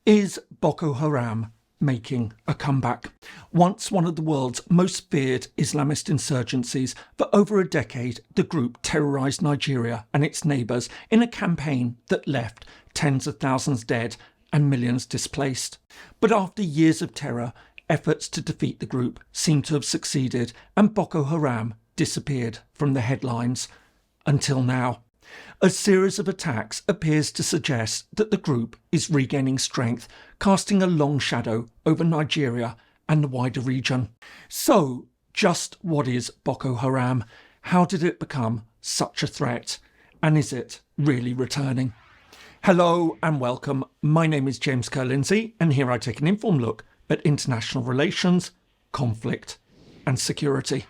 Is Boko Haram making a comeback? Once one of the world's most feared Islamist insurgencies, for over a decade the group terrorised Nigeria and its neighbours in a campaign that left tens of thousands dead and millions displaced. But after years of terror, efforts to defeat the group seem to have succeeded and Boko Haram disappeared from the headlines. Until now. A series of attacks appears to suggest that the group is regaining strength, casting a long shadow over Nigeria and the wider region. So, just what is Boko Haram? How did it become such a threat? And is it really returning? Hello and welcome. My name is James Ker-Lindsay, and here I take an informed look at international relations, conflict and security.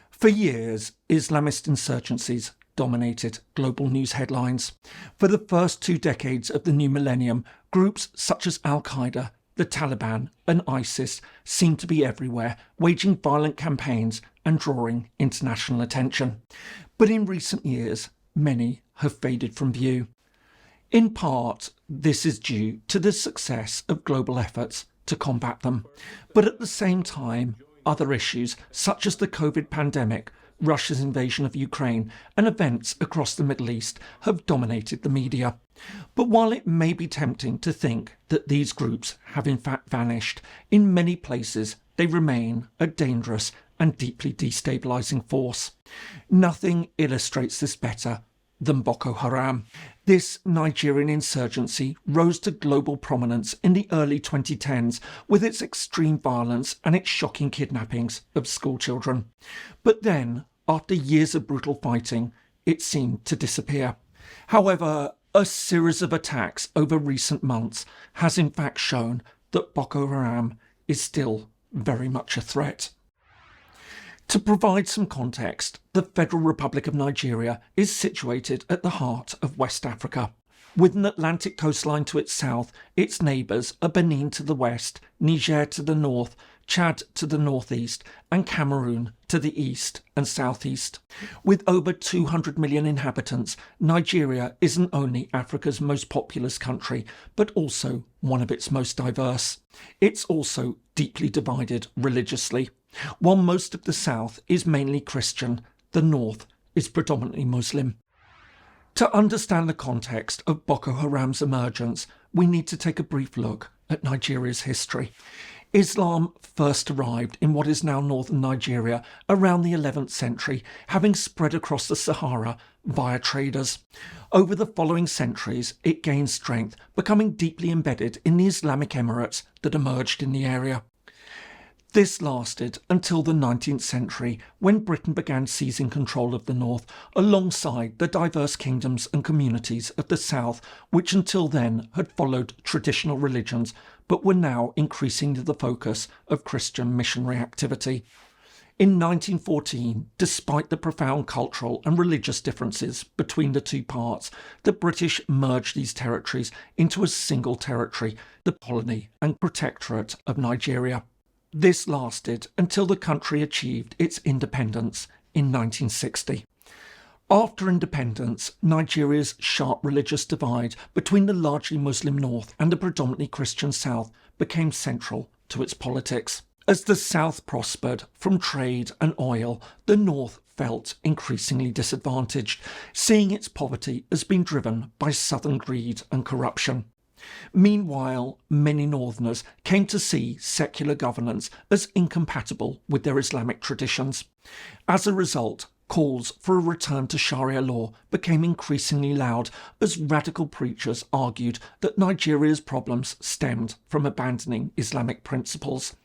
For years, Islamist insurgencies dominated global news headlines. For the first 2 decades of the new millennium, groups such as Al-Qaeda, the Taliban and ISIS seemed to be everywhere, waging violent campaigns and drawing international attention. But in recent years, many have faded from view. In part, this is due to the success of global efforts to combat them. But at the same time, other issues such as the COVID pandemic, Russia's invasion of Ukraine and events across the Middle East have dominated the media. But while it may be tempting to think that these groups have in fact vanished, in many places they remain a dangerous and deeply destabilising force. Nothing illustrates this better than Boko Haram. This Nigerian insurgency rose to global prominence in the early 2010s with its extreme violence and its shocking kidnappings of schoolchildren. But then, after years of brutal fighting, it seemed to disappear. However, a series of attacks over recent months has in fact shown that Boko Haram is still very much a threat. To provide some context, the Federal Republic of Nigeria is situated at the heart of West Africa. With an Atlantic coastline to its south, its neighbours are Benin to the west, Niger to the north, Chad to the northeast, and Cameroon to the east and southeast. With over 200 million inhabitants, Nigeria isn't only Africa's most populous country, but also one of its most diverse. It's also deeply divided religiously. While most of the south is mainly Christian, the north is predominantly Muslim. To understand the context of Boko Haram's emergence, we need to take a brief look at Nigeria's history. Islam first arrived in what is now northern Nigeria around the 11th century, having spread across the Sahara via traders. Over the following centuries, it gained strength, becoming deeply embedded in the Islamic Emirates that emerged in the area. This lasted until the 19th century, when Britain began seizing control of the north, alongside the diverse kingdoms and communities of the south, which until then had followed traditional religions, but were now increasingly the focus of Christian missionary activity. In 1914, despite the profound cultural and religious differences between the two parts, the British merged these territories into a single territory, the colony and protectorate of Nigeria. This lasted until the country achieved its independence in 1960. After independence, Nigeria's sharp religious divide between the largely Muslim north and the predominantly Christian south became central to its politics. As the south prospered from trade and oil, the north felt increasingly disadvantaged, seeing its poverty as being driven by southern greed and corruption. Meanwhile, many northerners came to see secular governance as incompatible with their Islamic traditions. As a result, calls for a return to Sharia law became increasingly loud as radical preachers argued that Nigeria's problems stemmed from abandoning Islamic principles.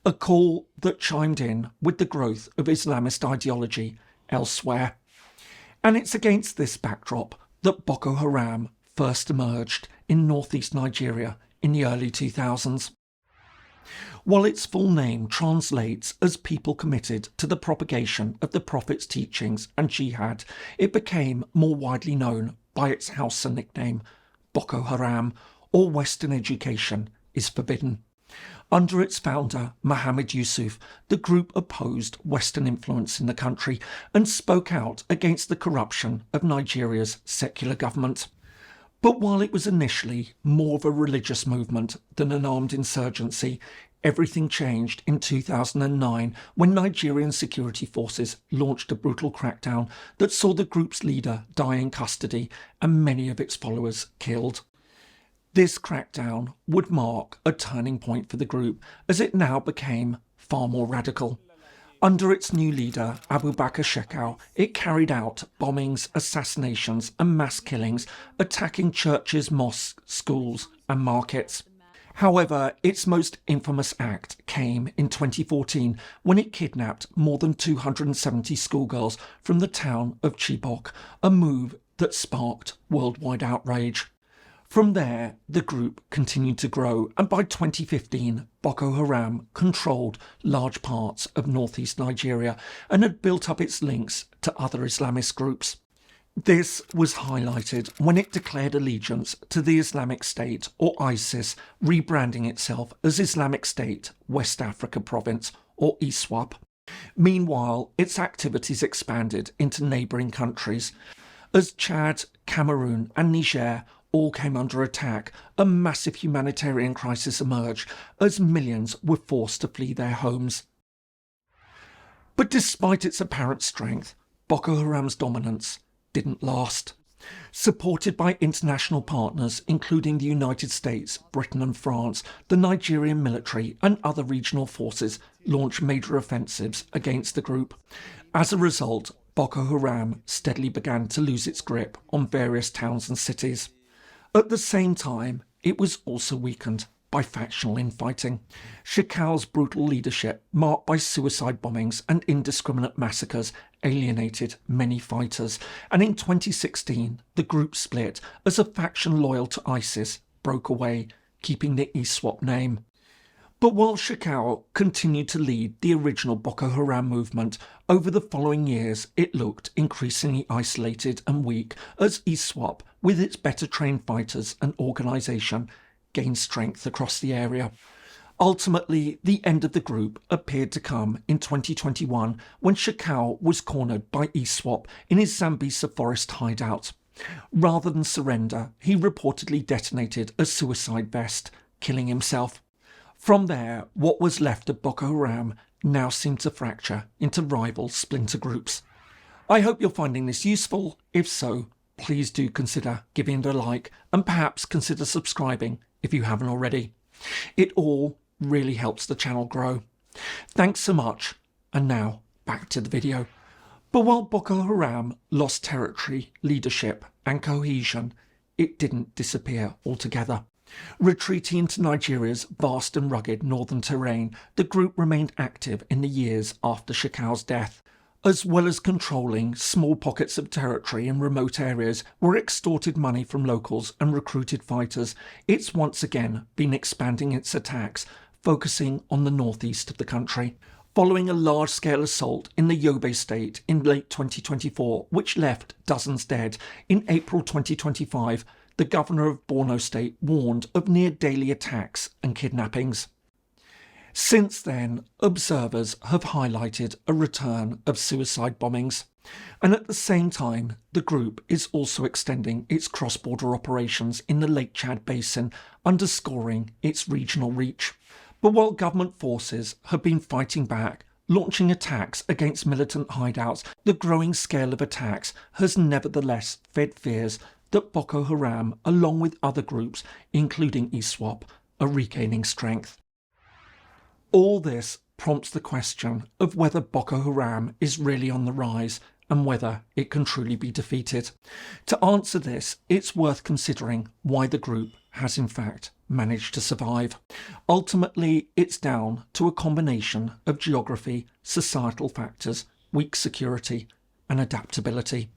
A call that chimed in with the growth of Islamist ideology elsewhere. And it's against this backdrop that Boko Haram first emerged in northeast Nigeria in the early 2000s. While its full name translates as people committed to the propagation of the Prophet's teachings and jihad, it became more widely known by its Hausa nickname, Boko Haram, or Western education is forbidden. Under its founder, Muhammad Yusuf, the group opposed Western influence in the country and spoke out against the corruption of Nigeria's secular government. But while it was initially more of a religious movement than an armed insurgency, everything changed in 2009 when Nigerian security forces launched a brutal crackdown that saw the group's leader die in custody and many of its followers killed. This crackdown would mark a turning point for the group as it now became far more radical. Under its new leader, Abubakar Shekau, it carried out bombings, assassinations and mass killings, attacking churches, mosques, schools and markets. However, its most infamous act came in 2014 when it kidnapped more than 270 schoolgirls from the town of Chibok, a move that sparked worldwide outrage. From there, the group continued to grow, and by 2015, Boko Haram controlled large parts of northeast Nigeria and had built up its links to other Islamist groups. This was highlighted when it declared allegiance to the Islamic State, or ISIS, rebranding itself as Islamic State West Africa Province, or ISWAP. Meanwhile, its activities expanded into neighbouring countries. As Chad, Cameroon and Niger all came under attack, a massive humanitarian crisis emerged as millions were forced to flee their homes. But despite its apparent strength, Boko Haram's dominance didn't last. Supported by international partners including the United States, Britain and France, the Nigerian military and other regional forces launched major offensives against the group. As a result, Boko Haram steadily began to lose its grip on various towns and cities. At the same time, it was also weakened by factional infighting. Shekau's brutal leadership, marked by suicide bombings and indiscriminate massacres, alienated many fighters, and in 2016 the group split as a faction loyal to ISIS broke away, keeping the ISWAP name. But while Shekau continued to lead the original Boko Haram movement, over the following years it looked increasingly isolated and weak as ISWAP, with its better trained fighters and organisation, gained strength across the area. Ultimately, the end of the group appeared to come in 2021 when Shekau was cornered by ISWAP in his Sambisa forest hideout. Rather than surrender, he reportedly detonated a suicide vest, killing himself. From there, what was left of Boko Haram now seemed to fracture into rival splinter groups. I hope you're finding this useful. If so, please do consider giving it a like and perhaps consider subscribing if you haven't already. It all really helps the channel grow. Thanks so much, and now back to the video. But while Boko Haram lost territory, leadership and cohesion, it didn't disappear altogether. Retreating into Nigeria's vast and rugged northern terrain, the group remained active in the years after Shekau's death. As well as controlling small pockets of territory in remote areas where it extorted money from locals and recruited fighters, it's once again been expanding its attacks, focusing on the northeast of the country. Following a large-scale assault in the Yobe state in late 2024, which left dozens dead, in April 2025, the governor of Borno State warned of near-daily attacks and kidnappings. Since then, observers have highlighted a return of suicide bombings, and at the same time, the group is also extending its cross-border operations in the Lake Chad Basin, underscoring its regional reach. But while government forces have been fighting back, launching attacks against militant hideouts, the growing scale of attacks has nevertheless fed fears that Boko Haram, along with other groups, including ISWAP, are regaining strength. All this prompts the question of whether Boko Haram is really on the rise and whether it can truly be defeated. To answer this, it's worth considering why the group has in fact managed to survive. Ultimately, it's down to a combination of geography, societal factors, weak security and adaptability.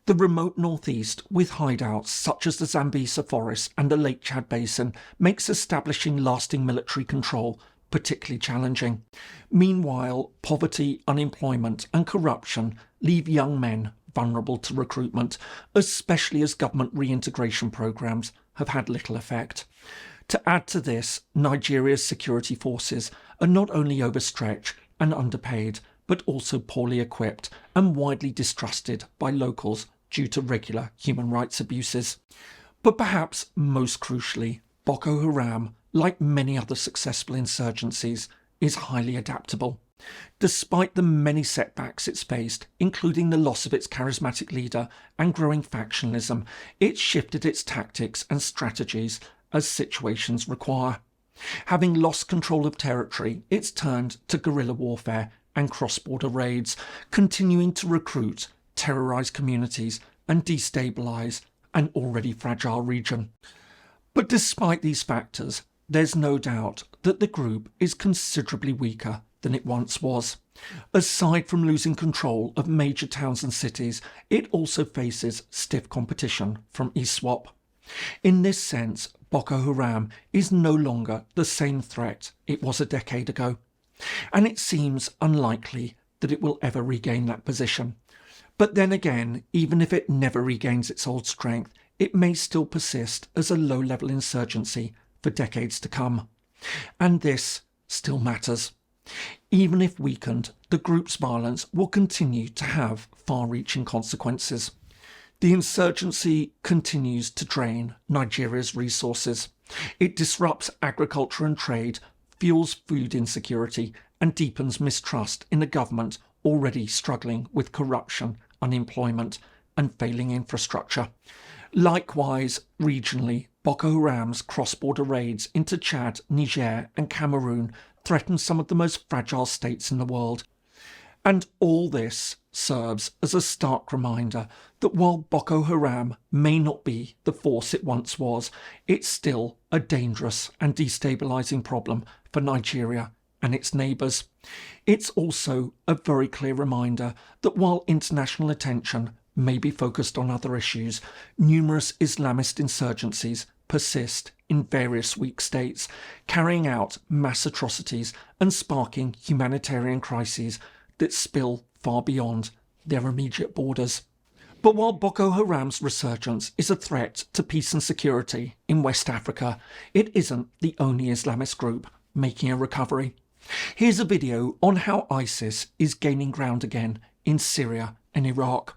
The remote northeast, with hideouts such as the Sambisa forest and the Lake Chad Basin, makes establishing lasting military control particularly challenging. Meanwhile, poverty, unemployment and corruption leave young men vulnerable to recruitment, especially as government reintegration programs have had little effect. To add to this, Nigeria's security forces are not only overstretched and underpaid, but also poorly equipped and widely distrusted by locals due to regular human rights abuses. But perhaps most crucially, Boko Haram, like many other successful insurgencies, is highly adaptable. Despite the many setbacks it's faced, including the loss of its charismatic leader and growing factionalism, it's shifted its tactics and strategies as situations require. Having lost control of territory, it's turned to guerrilla warfare and cross-border raids, continuing to recruit, terrorise communities and destabilise an already fragile region. But despite these factors, there's no doubt that the group is considerably weaker than it once was. Aside from losing control of major towns and cities, it also faces stiff competition from ISWAP. In this sense, Boko Haram is no longer the same threat it was a decade ago, and it seems unlikely that it will ever regain that position. But then again, even if it never regains its old strength, it may still persist as a low-level insurgency for decades to come. And this still matters. Even if weakened, the group's violence will continue to have far-reaching consequences. The insurgency continues to drain Nigeria's resources. It disrupts agriculture and trade, fuels food insecurity, and deepens mistrust in a government already struggling with corruption, unemployment, and failing infrastructure. Likewise, regionally, Boko Haram's cross-border raids into Chad, Niger, and Cameroon threaten some of the most fragile states in the world. And all this serves as a stark reminder that while Boko Haram may not be the force it once was, it's still a dangerous and destabilising problem for Nigeria and its neighbours. It's also a very clear reminder that while international attention may be focused on other issues, numerous Islamist insurgencies persist in various weak states, carrying out mass atrocities and sparking humanitarian crises that spill far beyond their immediate borders. But while Boko Haram's resurgence is a threat to peace and security in West Africa, it isn't the only Islamist group making a recovery. Here's a video on how ISIS is gaining ground again in Syria and Iraq.